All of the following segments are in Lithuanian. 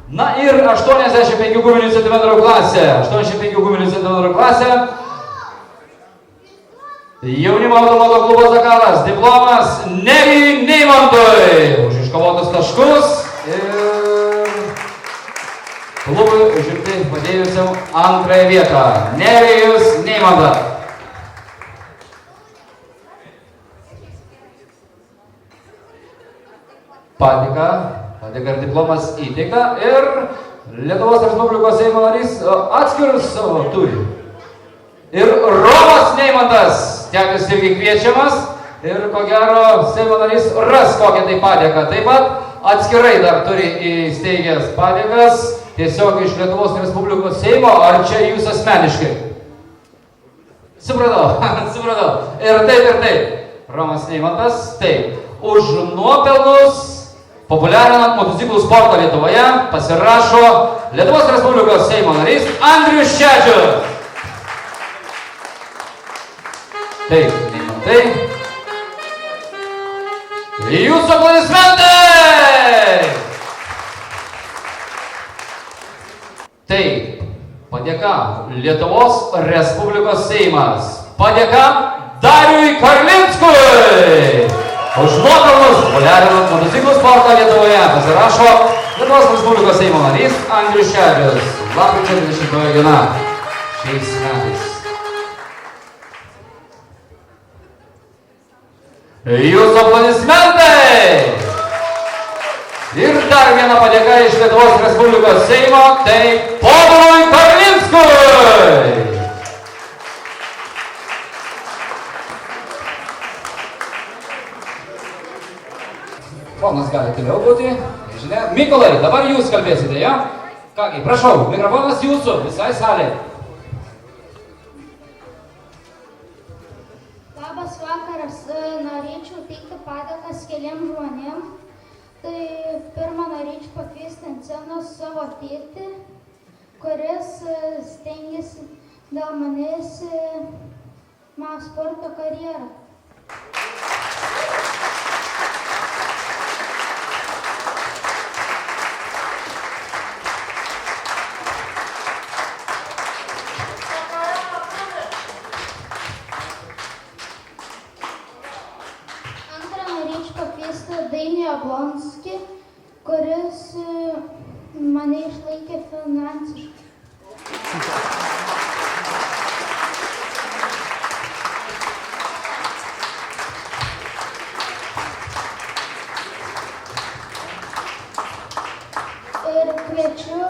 Na ir 85 guminių centimetrų klasė. 85 guminių centimetrų klasė. Jaunimo automoto klubas Dakaras. Diplomas Nerijui Neimantui už iškovotus taškus. Ir klubui užimti padėjusiam antrąją vietą. Nerijus Neimantas. Padėka ir diplomas įteikta ir Lietuvos Respublikos Seimo narys atskirus savo turi. Ir Romas Neimantas, tekus irgi kviečiamas ir ko gero Seimo narys ras kokią tai padėką. Taip pat atskirai dar turi įsteigęs padėkas tiesiog iš Lietuvos Respublikos Seimo, ar čia jūs asmeniškai? Supratau. Ir taip. Romas Neimantas, taip. Už nuopelnus populiarinant motociklų sportą Lietuvoje pasirašo Lietuvos Respublikos Seimo narys Andrius Šedžius. Taip, Neimantai. Jūsų aplodismentai! Taip, padėka Lietuvos Respublikos Seimas. Padėka Dariui Karlinskui. Už nuopelnus populiarinant motociklų sportą Lietuvoje pasirašo Lietuvos Respublikos Seimo narys Andrius Šedžius. Lapkričio 20 diena šiais metais. Jūsų aplodismentai! Ir dar viena padėka iš Lietuvos Respublikos Seimo, tai Povilui Karlinskui. Ponas gali toliau būti. Žinia, Mykolai, dabar jūs kalbėsite, ja? Kągi, prašau, mikrofonas jūsų, visai salė. Labas vakaras, norėčiau teikti padėkas keliem žmonėm. Tai pirmą norėčiau pakviesti ant scenos savo tėtį, kuris stengiasi dėl manęs mano sporto karjerą. Dainių Jablonskį, kuris mane išlaikė finansiškai. Ir kviečiu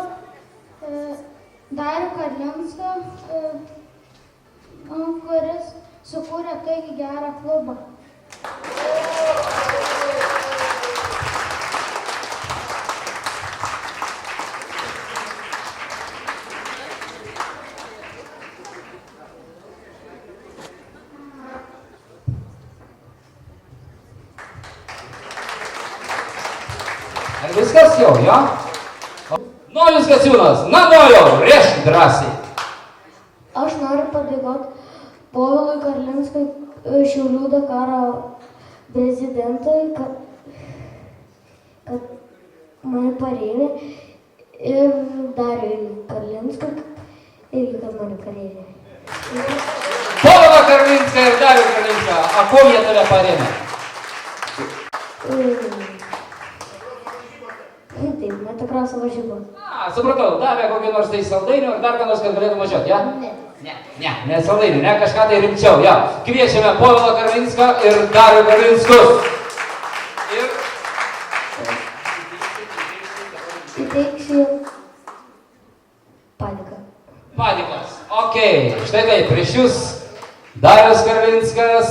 Darių Karlinską, kuris sukūrė tokį gerą klubą. Ar viskas jau, jo? Nojus Gasiūnas, na Nojau, rėžk drąsiai. Aš noriu padėkoti Povilui Karlinskui, Šiaulių Dakaro prezidentui, kad mane parėmė, ir Dariui Karlinskui, irgi kad mane parėmė. Povilą Karlinską ir Darių Karlinską, a kuo jie tave parėmė? Taip, motokroso varžybos. Supratau, davė kokį nors tai saldainių ir dar ką nors, kad galėtų važiuoti, ja? Ne saldainių, ne kažką tai rimčiau, ja. Kviečiame Povilą Karlinską ir Darių Karlinskus. Ir... Įteiksiu padėką. Padėkas, okei, štai taip, prieš jūs Darius Karlinskas.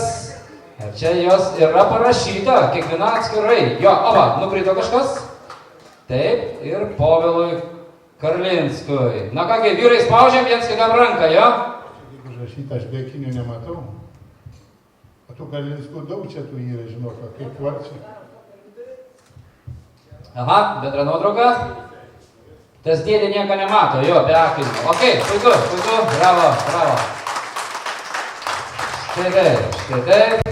Ir čia jos yra parašyta, kiekviena atskirai. Jo, oba, nukrito kažkas. Taip, ir Povilui Karlinskui. Na kągi, vyrai spaudžiam viens kitam ranką, jo? Kaip užrašyta, aš be akinių nematau. O tų Karlinskų daug čia tų yra, žinok, kaip tvarčiai. Aha, bendra nuotrauka. Tas dėdė nieko nemato, jo, be akinių. Okei, puiku, bravo. Štai taip.